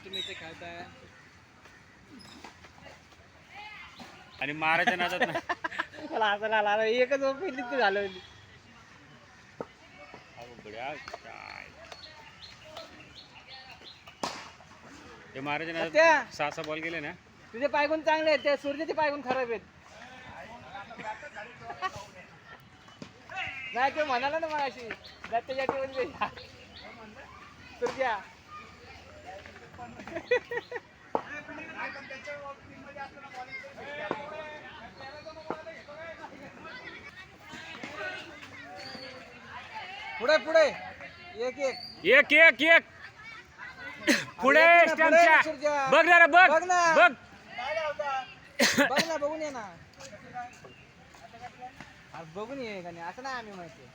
तुम्ही इथे खेळताय आणि मारायच्या नादात ना मला असं आला एकच ओपन तिथे झालं ते मारायच्या नादात त्या 6 बॉल गेले ना. तुझे पायगुण चांगले आहेत, त्या सूर्याचे पायगुण खराब आहेत. नाही तो म्हणाला ना मग अशी त्याच्या सूर्या पुढे पुढे एक एक एक एक एक पुढे स्टंपच्या बघ जरा बघ बघ ना. बघ बघ ना बघून ये ना बघून ये का नाही असं नाही आम्ही माहिती